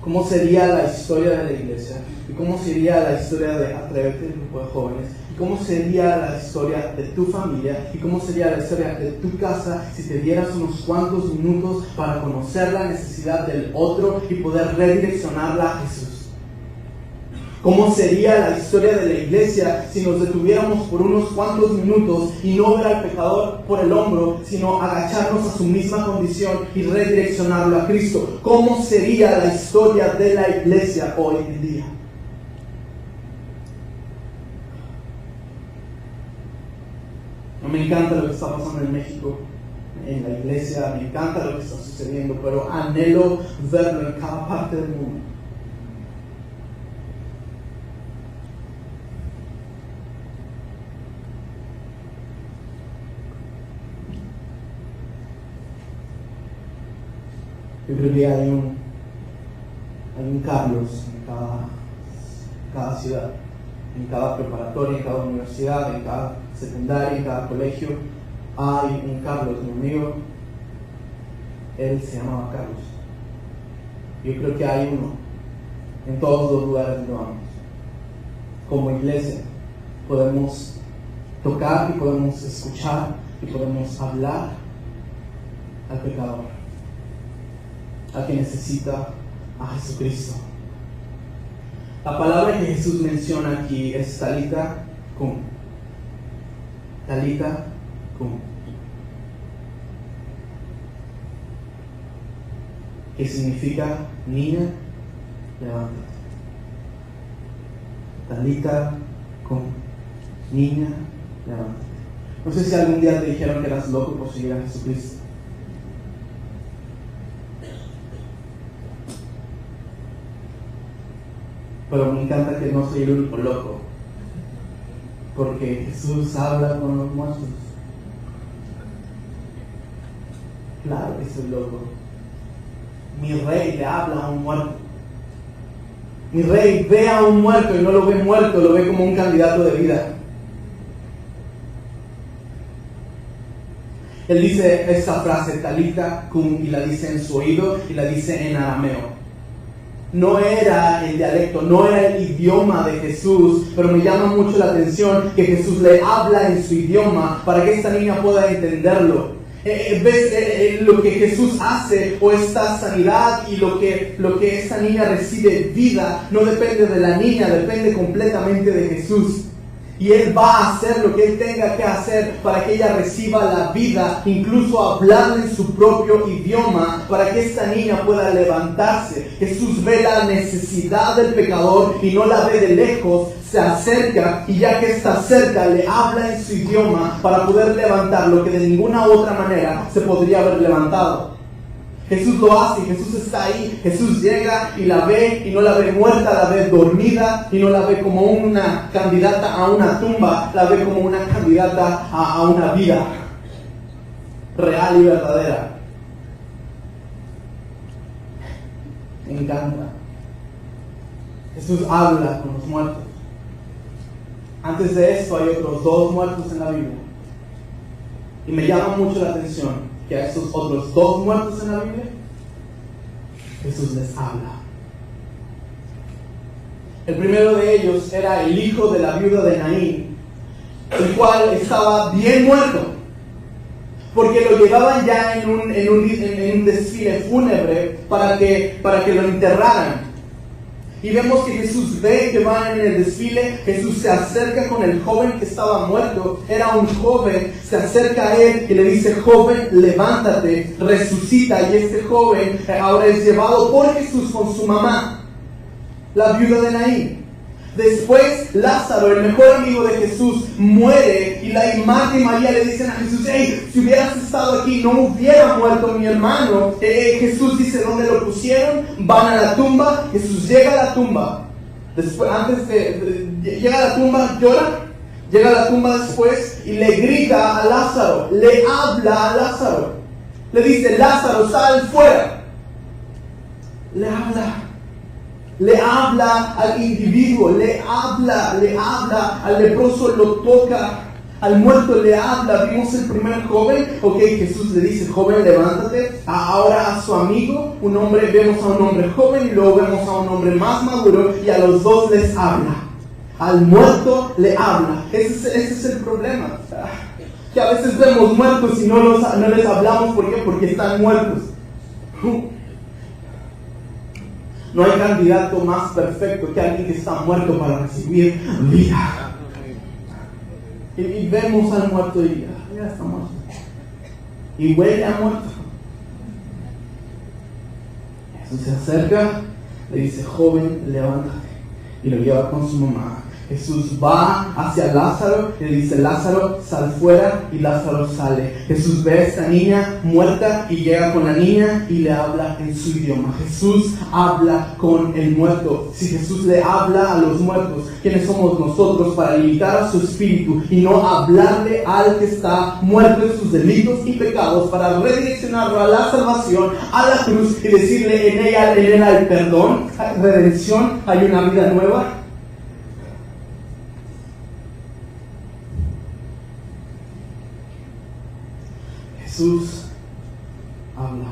¿Cómo sería la historia de la iglesia? ¿Y cómo sería la historia de Atrévete, el grupo de jóvenes? ¿Y cómo sería la historia de tu familia? ¿Y cómo sería la historia de tu casa si te dieras unos cuantos minutos para conocer la necesidad del otro y poder redireccionarla a Jesús? ¿Cómo sería la historia de la iglesia si nos detuviéramos por unos cuantos minutos y no ver al pecador por el hombro, sino agacharnos a su misma condición y redireccionarlo a Cristo? ¿Cómo sería la historia de la iglesia hoy en día? Me encanta lo que está pasando en México, en la iglesia, me encanta lo que está sucediendo, pero anhelo verlo en cada parte del mundo. Yo creo que hay un Carlos en cada ciudad, en cada preparatoria, en cada universidad, en cada secundaria, en cada colegio. Hay un Carlos, mi amigo. Él se llamaba Carlos. Yo creo que hay uno en todos los lugares donde vamos. Como iglesia podemos tocar y podemos escuchar y podemos hablar al pecador, al que necesita a Jesucristo. La palabra que Jesús menciona aquí es Talita cum. Talita cum. Que significa: niña, levántate. Talita cum. Niña, levántate. No sé si algún día te dijeron que eras loco por seguir a Jesucristo. Pero me encanta que no soy el único loco, porque Jesús habla con los muertos. Claro que soy loco. Mi rey le habla a un muerto. Mi rey ve a un muerto y no lo ve muerto, lo ve como un candidato de vida. Él dice esta frase, Talita cum, y la dice en su oído y la dice en arameo. No era el dialecto, no era el idioma de Jesús, pero me llama mucho la atención que Jesús le habla en su idioma para que esta niña pueda entenderlo. ¿Ves lo que Jesús hace, o esta sanidad y lo que esta niña recibe vida? No depende de la niña, depende completamente de Jesús. Y Él va a hacer lo que Él tenga que hacer para que ella reciba la vida, incluso hablarle en su propio idioma, para que esta niña pueda levantarse. Jesús ve la necesidad del pecador y no la ve de lejos, se acerca, y ya que está cerca le habla en su idioma para poder levantar lo que de ninguna otra manera se podría haber levantado. Jesús lo hace, Jesús está ahí, Jesús llega y la ve, y no la ve muerta, la ve dormida, y no la ve como una candidata a una tumba, la ve como una candidata a una vida real y verdadera. Me encanta. Jesús habla con los muertos. Antes de esto hay otros 2 muertos en la Biblia, y me llama mucho la atención que a esos otros dos muertos en la Biblia, Jesús les habla. El primero de ellos era el hijo de la viuda de Naín, el cual estaba bien muerto, porque lo llevaban ya en un desfile fúnebre para que lo enterraran. Y vemos que Jesús ve que van en el desfile. Jesús se acerca con el joven que estaba muerto. Era un joven, se acerca a él y le dice: joven, levántate, resucita. Y este joven ahora es llevado por Jesús con su mamá, la viuda de Naín. Después Lázaro, el mejor amigo de Jesús, muere, y la Marta y María le dicen a Jesús: hey, si hubieras estado aquí no hubiera muerto mi hermano. Jesús dice: ¿dónde lo pusieron? Van a la tumba. Jesús llega a la tumba. Después, llega a la tumba, llora. Llega a la tumba después y le grita a Lázaro, le habla a Lázaro. Le dice: Lázaro, sal fuera. Le habla al individuo, le habla al leproso, lo toca, al muerto le habla. Vimos el primer joven, Jesús le dice: joven, levántate. Ahora a su amigo, vemos a un hombre joven y luego vemos a un hombre más maduro, y a los dos les habla. Al muerto le habla. Ese es el problema, que a veces vemos muertos y no les hablamos. ¿Por qué? Porque están muertos. No hay candidato más perfecto que alguien que está muerto para recibir vida. Y vemos al muerto y ya está muerto. Y huele a muerto. Jesús se acerca, le dice: joven, levántate. Y lo lleva con su mamá. Jesús va hacia Lázaro y le dice: Lázaro, sal fuera. Y Lázaro sale. Jesús ve a esta niña muerta y llega con la niña y le habla en su idioma. Jesús habla con el muerto. Si Jesús le habla a los muertos, ¿quiénes somos nosotros para limitar a su espíritu y no hablarle al que está muerto en sus delitos y pecados, para redireccionarlo a la salvación, a la cruz, y decirle: en él hay perdón, hay redención, hay una vida nueva? Jesús habla.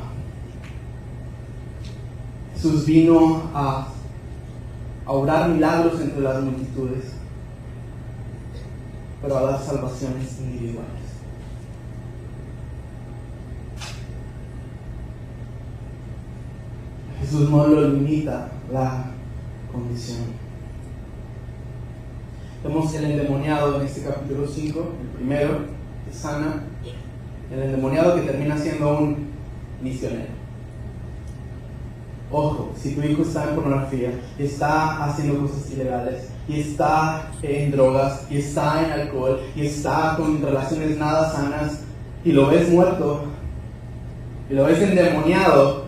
Jesús vino a obrar milagros entre las multitudes, pero a dar salvaciones individuales. Jesús no lo limita la condición. Vemos el endemoniado en este capítulo 5, el primero, que sana. El endemoniado que termina siendo un misionero. Ojo, si tu hijo está en pornografía, está haciendo cosas ilegales, y está en drogas, y está en alcohol, y está con relaciones nada sanas, y lo ves muerto, y lo ves endemoniado,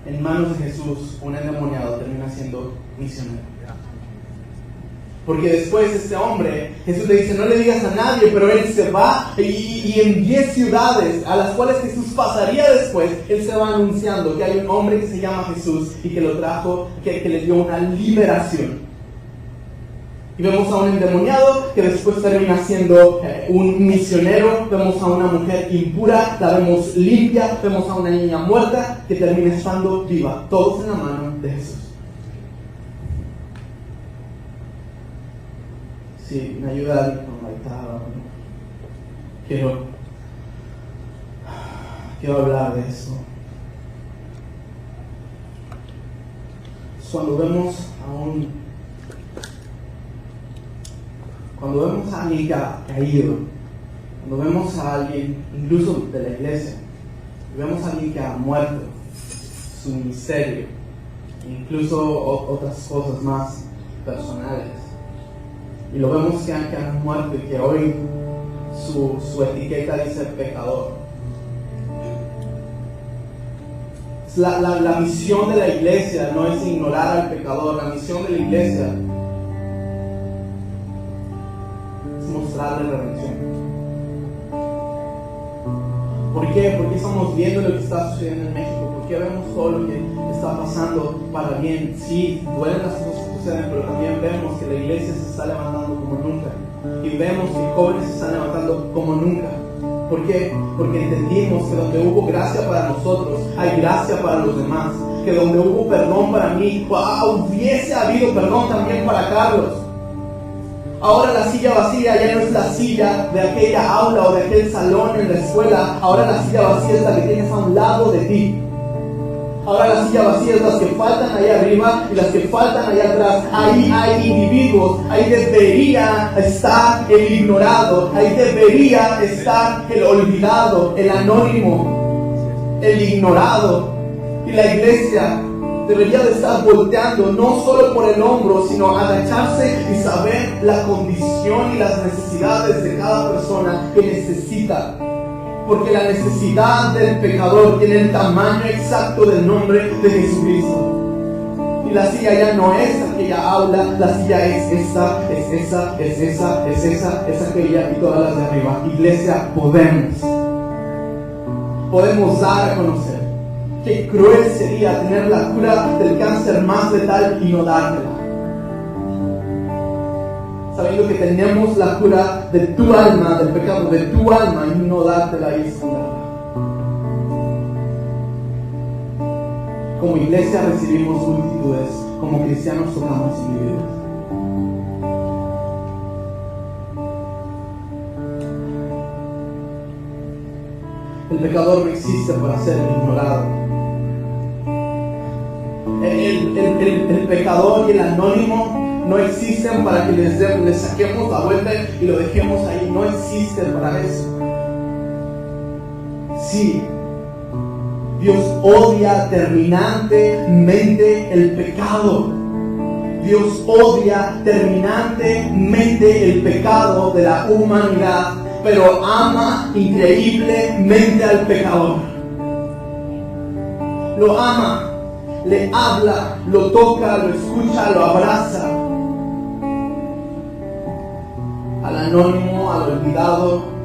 en manos de Jesús, un endemoniado termina siendo misionero. Porque después este hombre, Jesús le dice: no le digas a nadie, pero él se va, y en 10 ciudades a las cuales Jesús pasaría después, él se va anunciando que hay un hombre que se llama Jesús y que lo trajo, que le dio una liberación. Y vemos a un endemoniado que después termina siendo un misionero. Vemos a una mujer impura, la vemos limpia. Vemos a una niña muerta que termina estando viva. Todos en la mano de Jesús. Sí, me ayuda alguien con la guitarra. Quiero hablar de eso. Cuando vemos a alguien que ha caído, cuando vemos a alguien, incluso de la iglesia, vemos a alguien que ha muerto, su ministerio, incluso otras cosas más personales, y lo vemos que han muerto y que hoy su etiqueta dice pecador. La misión de la iglesia no es ignorar al pecador. La misión de la iglesia es mostrarle redención. ¿Por qué? Porque estamos viendo lo que está sucediendo en México. Porque vemos todo lo que está pasando para bien. Sí, duelen las cosas que suceden, pero también vemos que la iglesia se está levantando como nunca. Y vemos que jóvenes se están levantando como nunca. ¿Por qué? Porque entendimos que donde hubo gracia para nosotros, hay gracia para los demás. Que donde hubo perdón para mí, hubiese habido perdón también para Carlos. Ahora la silla vacía ya no es la silla de aquella aula o de aquel salón en la escuela. Ahora la silla vacía es la que tienes a un lado de ti. Ahora la silla vacía es las que faltan allá arriba y las que faltan allá atrás. Ahí hay individuos, ahí debería estar el ignorado, ahí debería estar el olvidado, el anónimo, el ignorado. Y la iglesia debería de estar volteando no solo por el hombro, sino agacharse y saber la condición y las necesidades de cada persona que necesita. Porque la necesidad del pecador tiene el tamaño exacto del nombre de Jesucristo. Y la silla ya no es aquella aula, la silla es esa, es aquella y todas las de arriba. Iglesia, podemos dar a conocer. Qué cruel sería tener la cura del cáncer más letal y no dártela. Sabiendo que tenemos la cura de tu alma, del pecado de tu alma, y no dártela y esconderla. Como iglesia recibimos multitudes, como cristianos tocamos individuos. El pecador no existe para ser ignorado. El pecador y el anónimo no existen para que les saquemos la vuelta y lo dejemos ahí. No existen para eso. Sí, Dios odia terminantemente el pecado. Dios odia terminantemente el pecado de la humanidad, pero ama increíblemente al pecador. Lo ama. Le habla, lo toca, lo escucha, lo abraza. Al anónimo, al olvidado.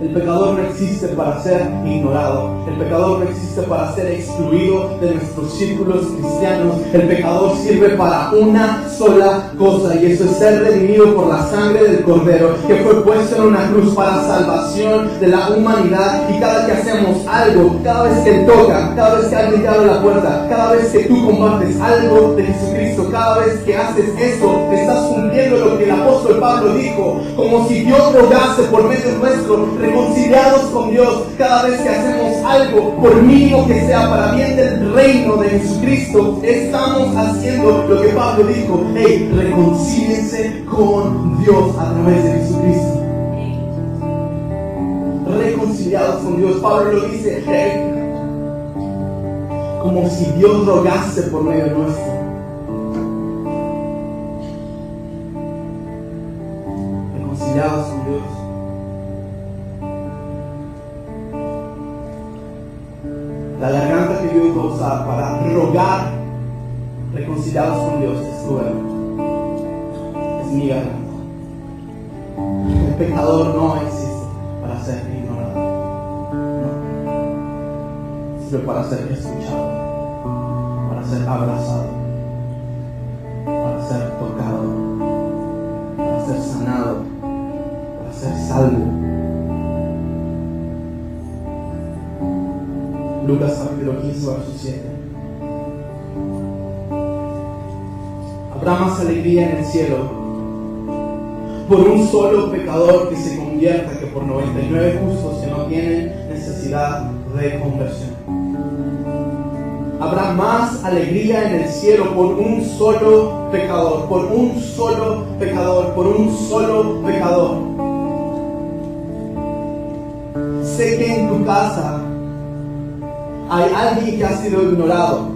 El pecador no existe para ser ignorado. El pecador no existe para ser excluido de nuestros círculos cristianos. El pecador sirve para una sola cosa, y eso es ser redimido por la sangre del Cordero, que fue puesto en una cruz para salvación de la humanidad. Y cada que hacemos algo, cada vez que Él toca, cada vez que alguien te abre la puerta, cada vez que tú compartes algo de Jesucristo, cada vez que haces eso, estás cumpliendo lo que el apóstol Pablo dijo, como si Dios rogase por medio nuestro, reconciliados con Dios. Cada vez que hacemos algo, por mínimo que sea, para bien del reino de Jesucristo, estamos haciendo lo que Pablo dijo: hey, reconcíliense con Dios a través de Jesucristo. Reconciliados con Dios. Pablo lo dice, como si Dios rogase por medio nuestro. Reconciliados con Dios. La garganta que Dios va a usar para rogar reconciliados con Dios es tu garganta. Es mi garganta. El pecador no existe para ser ignorado. No. Sino para ser escuchado, para ser abrazado, para ser tocado, para ser sanado, para ser salvo. Lucas capítulo 15, verso 7. Habrá más alegría en el cielo por un solo pecador que se convierta que por 99 justos que no tienen necesidad de conversión. Habrá más alegría en el cielo por un solo pecador, por un solo pecador, por un solo pecador. Sé que en tu casa hay alguien que ha sido ignorado.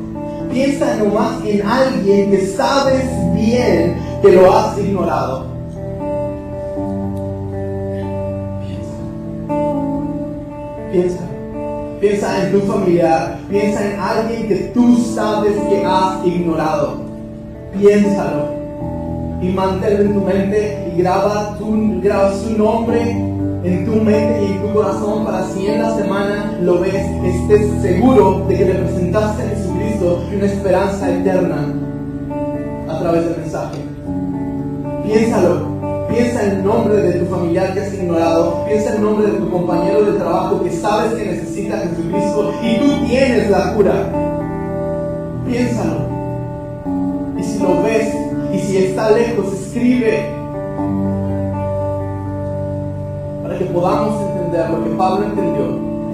Piensa nomás en alguien que sabes bien que lo has ignorado. Piensa en tu familiar. Piensa en alguien que tú sabes que has ignorado. Piénsalo y manténlo en tu mente y graba su nombre en tu mente y en tu corazón, para si en la semana lo ves, estés seguro de que le presentaste a Jesucristo y una esperanza eterna a través del mensaje. Piénsalo Piensa en el nombre de tu familiar que has ignorado. Piensa en el nombre de tu compañero de trabajo que sabes que necesita a Jesucristo y tú tienes la cura. Piénsalo. Y si lo ves y si está lejos, escribe para que podamos entender lo que Pablo entendió.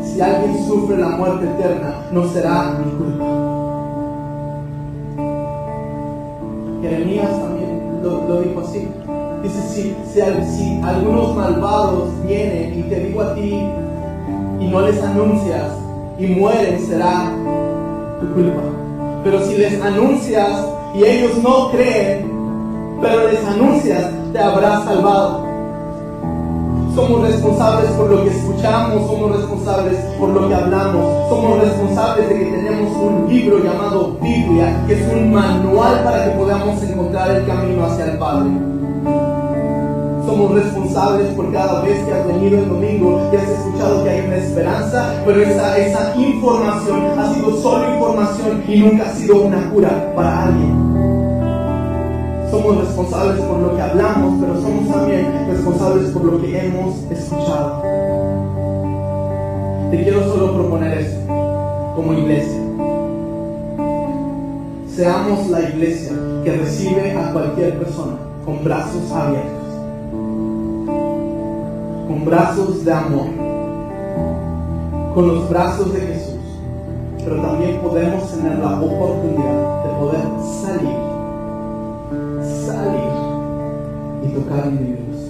Si alguien sufre la muerte eterna, no será mi culpa. Jeremías también lo dijo así. Dice, si algunos malvados vienen y te digo a ti y no les anuncias y mueren, será tu culpa. Pero si les anuncias y ellos no creen, pero les anuncias, te habrás salvado. Somos responsables por lo que escuchamos, somos responsables por lo que hablamos, somos responsables de que tenemos un libro llamado Biblia, que es un manual para que podamos encontrar el camino hacia el Padre. Somos responsables por cada vez que has venido el domingo y has escuchado que hay una esperanza, pero esa información ha sido solo información y nunca ha sido una cura para alguien. Somos responsables por lo que hablamos, pero somos también responsables por lo que hemos escuchado. Te quiero solo proponer esto como iglesia. Seamos la iglesia que recibe a cualquier persona con brazos abiertos, con brazos de amor, con los brazos de Jesús, pero también podemos tener la oportunidad de poder salir y tocar individuos,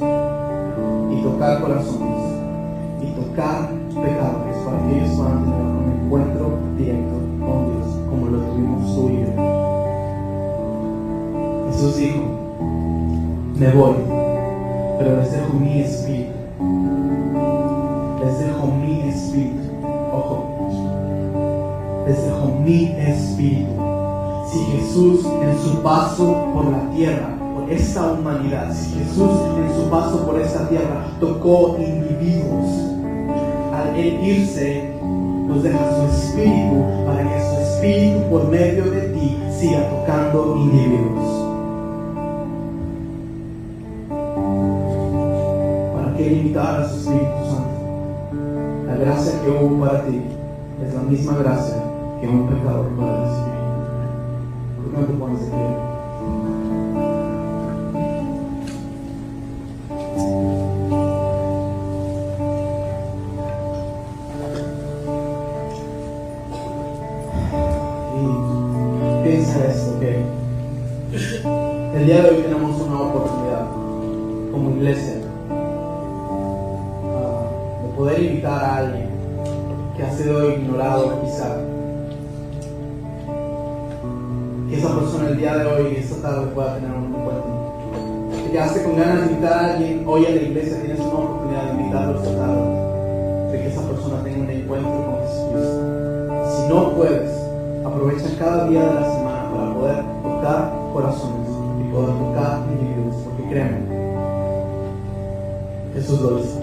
y tocar corazones, y tocar pecadores para que ellos puedan tener un encuentro directo con Dios, como lo tuvimos tú y yo. Jesús dijo, me voy, pero les dejo mi espíritu. Les dejo mi espíritu. Ojo, les dejo mi espíritu. Si Jesús en su paso por la tierra, por esta humanidad, si Jesús en su paso por esta tierra tocó individuos, al Él irse nos deja su espíritu para que su espíritu por medio de ti siga tocando individuos. ¿Para qué limitar a su Espíritu Santo? La gracia que hubo para ti es la misma gracia que un pecador puede recibir. ¿Por qué no te pones de pie? Piensa esto, que el día de hoy tenemos una oportunidad como iglesia de poder invitar a alguien que ha sido ignorado quizá, que esa persona el día de hoy, esta tarde, pueda tener un encuentro. Te quedaste con ganas de invitar a alguien hoy a la iglesia, tienes una oportunidad de invitarlo esta tarde, de que esa persona tenga un encuentro con Jesucristo. Si no puedes, aprovecha cada día de la semana para poder tocar corazones y poder tocar individuos, porque créeme, Jesús lo hizo.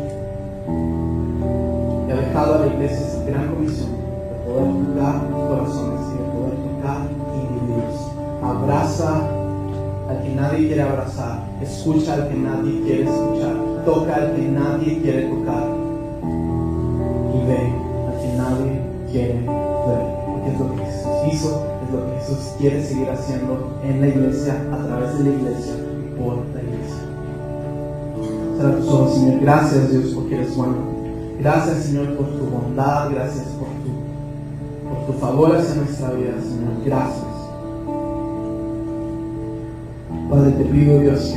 Y ha dejado a la iglesia esa gran comisión de poder tocar corazones y de poder tocar individuos. Abraza al que nadie quiere abrazar, escucha al que nadie quiere escuchar, toca al que nadie quiere tocar y ve al que nadie quiere ver. Es lo que Jesús hizo, es lo que Jesús quiere seguir haciendo en la iglesia, a través de la iglesia y por la iglesia. Cierra tus ojos, Señor. Gracias, Dios, porque eres bueno. Gracias, Señor, por tu bondad. Gracias por tu favor hacia nuestra vida, Señor. Gracias. Padre, te pido, Dios,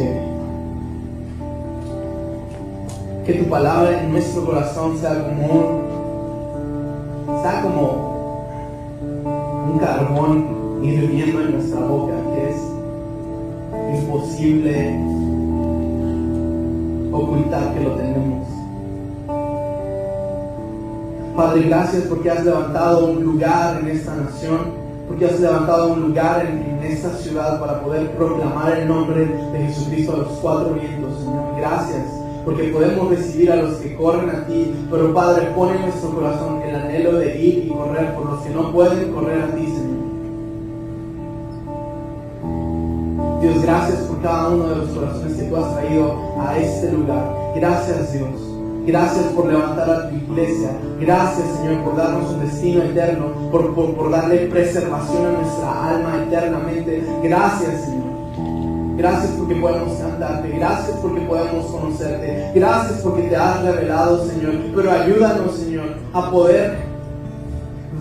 que tu palabra en nuestro corazón sea como un carbón hirviendo en nuestra boca, que es imposible ocultar que lo tenemos. Padre, gracias porque has levantado un lugar en esta nación, porque has levantado un lugar en esta ciudad para poder proclamar el nombre de Jesucristo a los cuatro vientos, Señor. Gracias porque podemos recibir a los que corren a ti, pero Padre, pon en nuestro corazón el anhelo de ir y correr por los que no pueden correr a ti, Señor. Dios, gracias por cada uno de los corazones que tú has traído a este lugar. Gracias, Dios. Gracias por levantar a tu iglesia. Gracias, Señor, por darnos un destino eterno, por darle preservación a nuestra alma eternamente. Gracias, Señor. Gracias porque podemos cantarte. Gracias porque podemos conocerte. Gracias porque te has revelado, Señor. Pero ayúdanos, Señor, a poder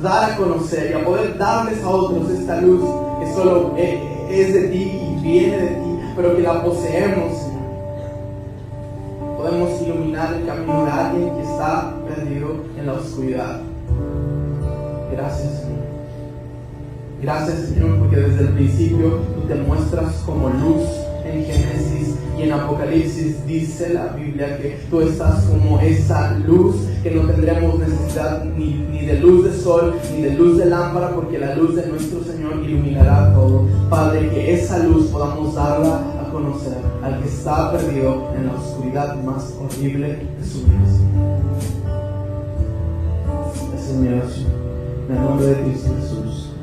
dar a conocer y a poder darles a otros esta luz que solo es de ti y viene de ti, pero que la poseemos, Señor. Podemos iluminar el camino de alguien que está perdido en la oscuridad. Gracias, Señor. Gracias, Señor, porque desde el principio tú te muestras como luz. En Génesis y en Apocalipsis dice la Biblia que tú estás como esa luz, que no tendremos necesidad ni de luz de sol ni de luz de lámpara, porque la luz de nuestro Señor iluminará todo. Padre, que esa luz podamos darla a conocer al que está perdido en la oscuridad más horrible de su vida. Esa es mi oración. En el nombre de Cristo Jesús.